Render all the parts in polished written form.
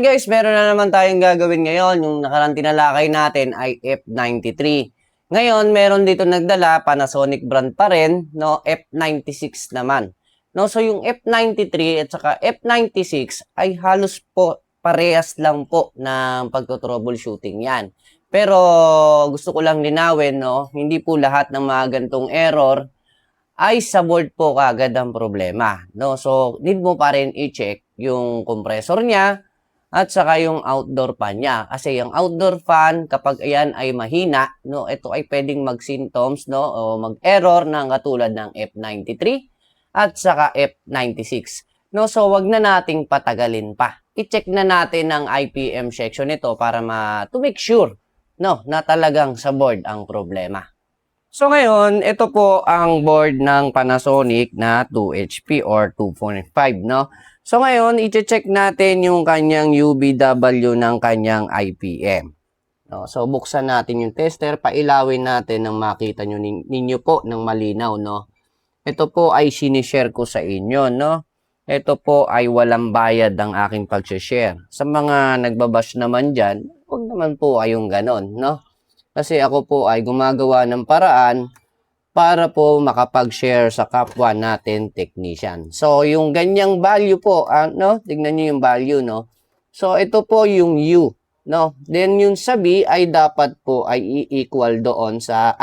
guys, meron na naman tayong gagawin ngayon. Yung nakarang tinalakay natin ay F93. Ngayon, meron dito nagdala, Panasonic brand pa rin, no? F96 naman. No, so yung F93 at saka F96 ay halos po parehas lang po ng pagto-troubleshooting yan. Pero gusto ko lang linawin, no? Hindi po lahat ng mga gantong error ay sa board po kagad ang problema, no? So, need mo pa rin i-check yung compressor niya at saka yung outdoor fan niya. Kasi yung outdoor fan, kapag ayan ay mahina, no, ito ay pwedeng mag-symptoms, no, o mag-error ng katulad ng F93 at saka F96. No, so wag na nating patagalin pa. I-check na natin ang IPM section nito para to make sure, no, na talagang sa board ang problema. So ngayon, ito po ang board ng Panasonic na 2 HP or 2.5, no? So ngayon, i-check natin yung kanyang UBW ng kanyang IPM. No? So buksan natin yung tester, pailawin natin nang makita nyo ninyo po ng malinaw, no? Ito po ay sinishare ko sa inyo, no? Ito po ay walang bayad ang aking pag-share. Sa mga nagbabash naman dyan, huwag naman po ayong ganon, no? Kasi ako po ay gumagawa ng paraan para po makapag-share sa kapwa natin technician. So, yung ganyang value po, no? Tignan nyo yung value, no? So, ito po yung U, no? Then, yung sa B ay dapat po ay i-equal doon sa,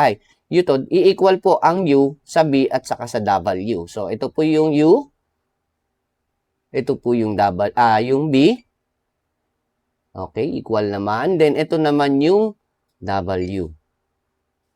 i-equal po ang U sa B at saka sa W. So, ito po yung U. Ito po yung yung B. Okay, equal naman. Then, ito naman yung W.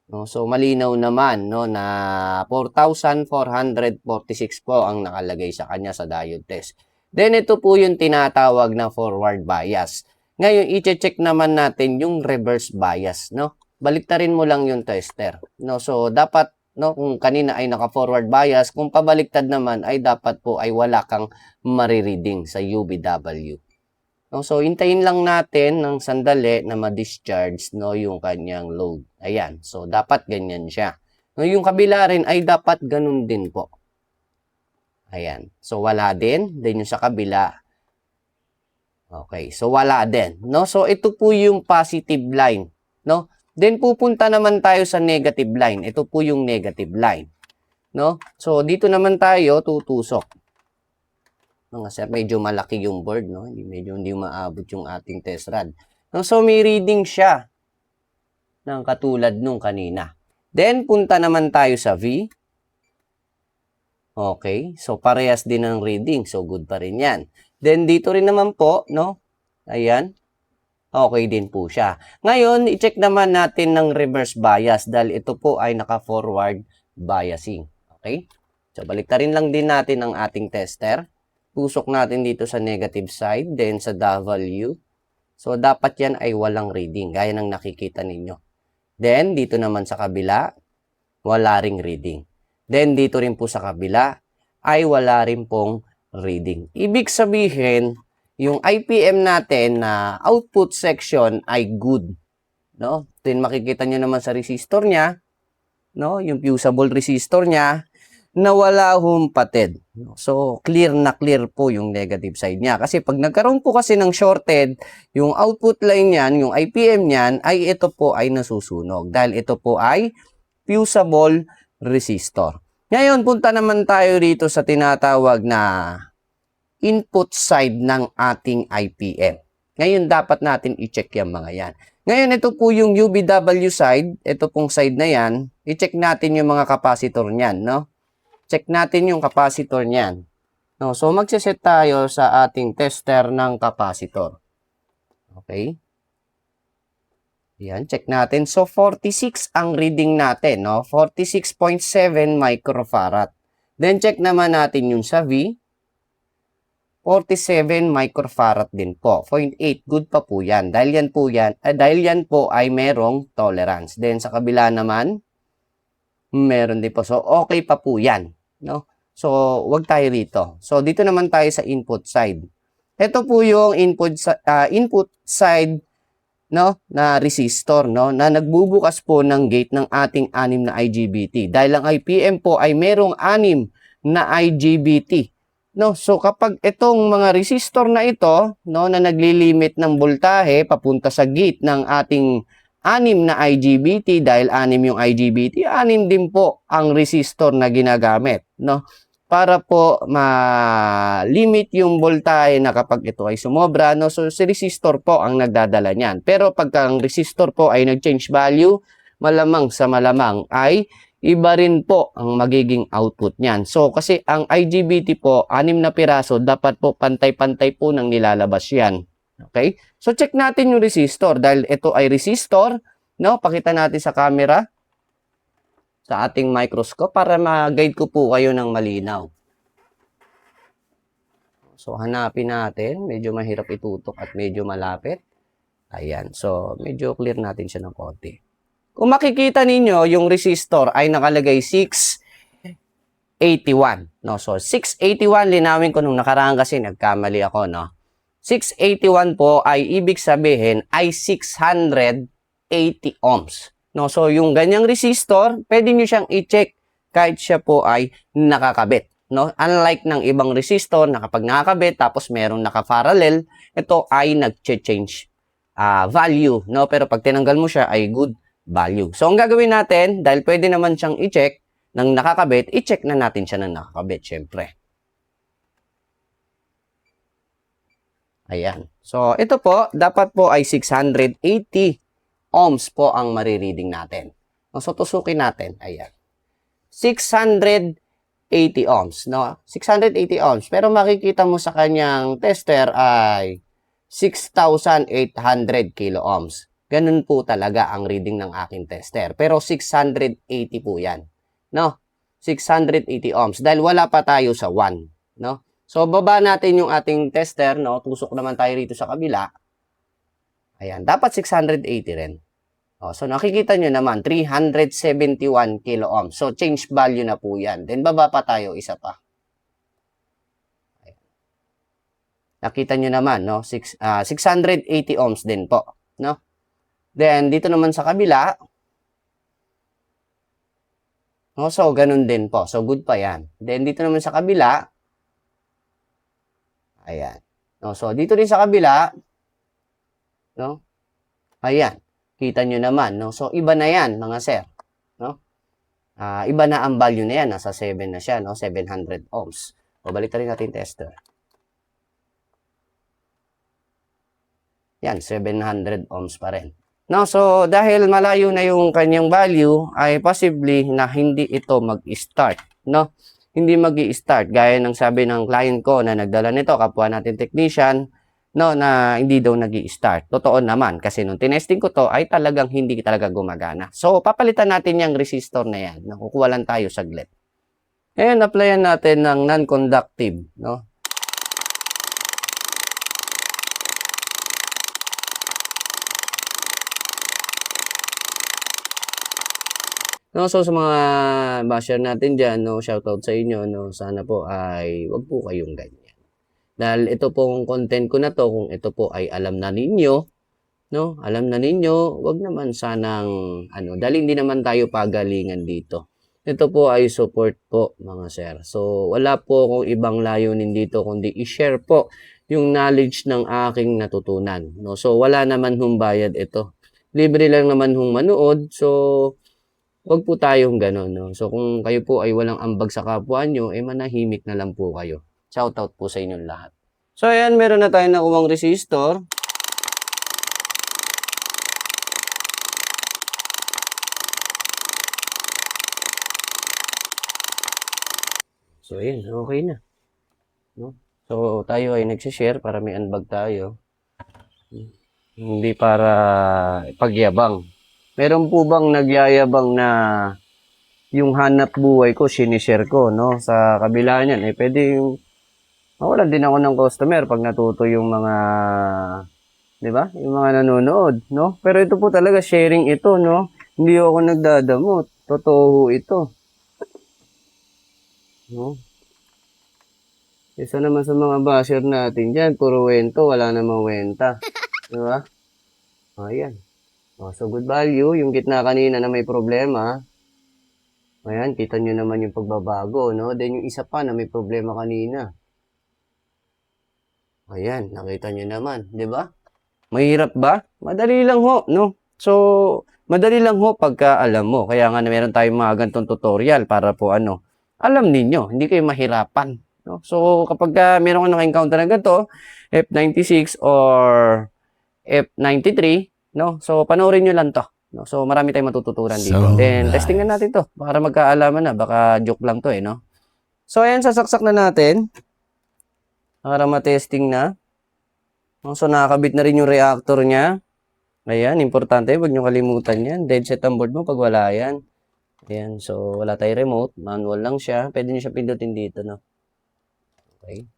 No, so malinaw naman, no, na 4,446 po ang nakalagay sa kanya sa diode test. Then ito po yung tinatawag na forward bias. Ngayon i-check naman natin yung reverse bias, no. Baliktarin mo lang yung tester. No, so dapat, no, kung kanina ay naka-forward bias, kung pabaliktad naman ay dapat po ay wala kang marireading sa UBW. No, so, hintayin lang natin ng sandali na ma-discharge, no, yung kanyang load. Ayan. So, dapat ganyan siya. No, yung kabila rin ay dapat ganun din po. Ayan. So, wala din. Then, yung sa kabila. Okay. So, wala din. No? So, ito po yung positive line. No? Then, pupunta naman tayo sa negative line. Ito po yung negative line. No? So, dito naman tayo tutusok. Kasi medyo malaki yung board, no? Medyo hindi maabot yung ating test rod. So, may reading siya ng katulad nung kanina. Then, punta naman tayo sa V. Okay. So, parehas din ng reading. So, good pa rin yan. Then, dito rin naman po, no? Ayan. Okay din po siya. Ngayon, i-check naman natin ng reverse bias dahil ito po ay naka-forward biasing. Okay? So, baliktarin lang din natin ang ating tester. Tusok natin dito sa negative side, then sa W. So, dapat yan ay walang reading, gaya ng nakikita ninyo. Then, dito naman sa kabila, wala ring reading. Then, dito rin po sa kabila, ay wala rin pong reading. Ibig sabihin, yung IPM natin na output section ay good. No? Then, makikita nyo naman sa resistor niya, no? Yung fusible resistor niya, na wala humpatid. So, clear na clear po yung negative side niya. Kasi pag nagkaroon po kasi ng shorted, yung output line niyan, yung IPM niyan, ay ito po ay nasusunog. Dahil ito po ay fusible resistor. Ngayon, punta naman tayo rito sa tinatawag na input side ng ating IPM. Ngayon, dapat natin i-check yung mga yan. Ngayon, ito po yung UBW side. Ito pong side na yan. I-check natin yung mga capacitor niyan, no? Check natin yung capacitor niyan. No, so, magsiset tayo sa ating tester ng capacitor. Okay? Yan, check natin. So, 46 ang reading natin, no? 46.7 microfarad. Then, check naman natin yung sa V. 47 microfarad din po. 0.8, good pa po yan. Dahil yan po ay merong tolerance. Then, sa kabila naman, meron din po. So, okay pa po yan. No? So, wag tayo rito. So, dito naman tayo sa input side. Ito po yung input side, no, na resistor, no, na nagbubukas po ng gate ng ating 6 na IGBT. Dahil ang IPM po ay merong 6 na IGBT. No, so kapag itong mga resistor na ito, no, na naglilimit ng voltahe papunta sa gate ng ating 6 na IGBT, dahil 6 yung IGBT, 6 din po ang resistor na ginagamit, no? Para po ma-limit yung voltahe na kapag ito ay sumobra, no? So si resistor po ang nagdadala niyan. Pero pagka ang resistor po ay nag-change value, malamang sa malamang ay iba rin po ang magiging output niyan. So, kasi ang IGBT po, 6 na piraso, dapat po pantay-pantay po nang nilalabas yan. Okay? So, check natin yung resistor. Dahil ito ay resistor, no? Pakita natin sa camera, sa ating microscope, para ma-guide ko po kayo ng malinaw. So, hanapin natin. Medyo mahirap itutok at medyo malapit. Ayan. So, medyo clear natin siya ng konti. Kung makikita ninyo, yung resistor ay nakalagay 681. No? So, 681, linawin ko nung nakaraan kasi nagkamali ako. No? 681 po ay ibig sabihin ay 680 ohms. No? So, yung ganyang resistor, pwede nyo siyang i-check kahit siya po ay nakakabit. No? Unlike ng ibang resistor na kapag nakakabit tapos merong naka-parallel, ito ay nag-change value. No? Pero pag tinanggal mo siya ay good value. So, ang gagawin natin, dahil pwede naman siyang i-check ng nakakabit, i-check na natin siya ng nakakabit, syempre. Ayan. So, ito po, dapat po ay 680 ohms po ang marireading natin. So, tusukin natin. Ayan. 680 ohms, no? 680 ohms. Pero makikita mo sa kanyang tester ay 6,800 kilo ohms. Ganun po talaga ang reading ng aking tester. Pero 680 po yan. No? 680 ohms. Dahil wala pa tayo sa 1. No? So, baba natin yung ating tester. No? Tusok naman tayo rito sa kabila. Ayan. Dapat 680 rin. O, so, nakikita nyo naman, 371 kilo ohms. So, change value na po yan. Then, baba pa tayo isa pa. Ayan. Nakita nyo naman, no? 680 ohms din po. No? Then, dito naman sa kabila, no, so, ganun din po. So, good pa yan. Then, dito naman sa kabila, ayan. No, so, dito din sa kabila, no, ayan. Kita nyo naman, no. So, iba na yan, mga sir. No? Iba na ang value na yan. Nasa 7 na siya, no, 700 ohms. O, balik rin natin tester. Yan, 700 ohms pa rin. No, so dahil malayo na yung kanyang value, ay possibly na hindi ito mag-start, no? Hindi mag-i-start gaya ng sabi ng client ko na nagdala nito, kapwa natin technician, no, na hindi daw nag-i-start. Totoo naman kasi nung tinesting ko to ay talagang hindi talaga gumagana. So papalitan natin yung resistor na yan. Nakukuha lang tayo saglit. Ngayon, applyan natin ng non-conductive, no? No, so sa mga basher natin dyan, no, shoutout sa inyo, no, sana po ay wag po kayong ganyan. Dahil ito pong content ko na to, kung ito po ay alam na ninyo, no, alam na ninyo, wag naman sanang, dahil hindi naman tayo pagalingan dito. Ito po ay support po, mga sir. So, wala po akong ibang layunin dito, kundi i-share po yung knowledge ng aking natutunan. No? So, wala naman hong bayad ito. Libre lang naman hong manood. So, wag po tayong gano'n, no? So, kung kayo po ay walang ambag sa kapwa nyo, manahimik na lang po kayo. Shoutout po sa inyong lahat. So, ayan, meron na tayong nakuwang resistor. So, ayan, okay na. No? So, tayo ay nagsishare para may ambag tayo. Hindi para pagyabang. Meron po bang nagyayabang na yung hanap buhay ko, sinishare ko, no? Sa kabila niyan, pwede yung mawalan din ako ng customer pag natuto yung mga, di ba? Yung mga nanonood, no? Pero ito po talaga, sharing ito, no? Hindi ako nagdadamot. Totoo ito. No? Isa naman sa mga basher natin dyan, puro wento, wala namang wenta. Di ba? Ayan. So, good value. Yung gitna kanina na may problema. Ayan, kita nyo naman yung pagbabago, no? Then, yung isa pa na may problema kanina. Ayan, nakita nyo naman, di ba? Mahirap ba? Madali lang ho, no? So, madali lang ho pagka alam mo. Kaya nga na meron tayong mga ganitong tutorial para po alam ninyo, hindi kayo mahirapan. No? So, kapag meron ka naka-encounter na ganito, F96 or F93, no? So, panoorin nyo lang to. No? So, marami tayong matututunan dito. So Then, nice. testing na natin to para magkaalaman na. Baka joke lang to no? So, ayan, sasaksak na natin. Para ma-testing na. So, nakakabit na rin yung reactor niya. Ayan, importante. Huwag nyo kalimutan yan. Dead set ang board mo pag wala yan. Ayan, so wala tayong remote. Manual lang siya. Pwede nyo siya pindutin dito, no? Okay.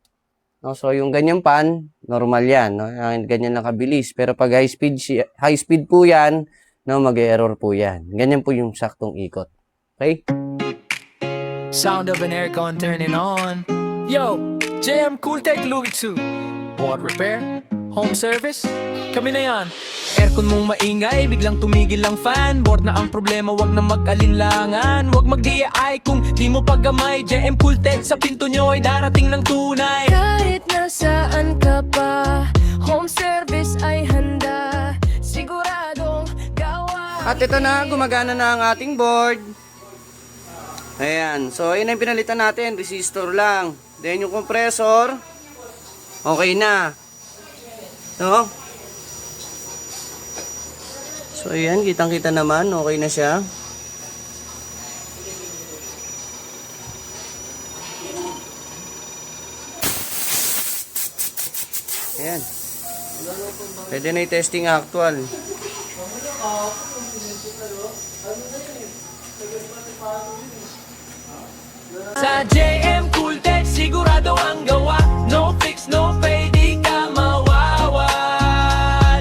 No, so, yung ganyan pan, normal yan. No? Ganyan lang kabilis. Pero pag high speed po yan, no, mag-error po yan. Ganyan po yung saktong ikot. Okay? Sound of an aircon turning on. Yo, JM Cooltech Luitsu. What repair? Home service? Kami na yan. Aircon mong maingay, biglang tumigil ang fan. Board na ang problema, wag na mag-alinlangan. Wag mag-DIY kung di mo paggamay. JM Cooltech sa pinto nyo ay darating ng tunay. Kahit nasaan ka pa, home service ay handa. Siguradong gawa. At ito na, gumagana na ang ating board. Ayan. So, ayun ang pinalitan natin. Resistor lang. Then, yung compressor, okay na. No? So, ayan. Kitang-kita naman. Okay na siya. Ayan. Pwede na i-testing actual. Sa JM Cooltech, sigurado ang gawa. No fix, no pay, di ka mawawa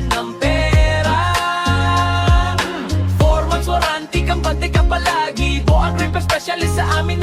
ng pera. 4 months warranty, kampante ka palagi. Buang repair specialist sa amin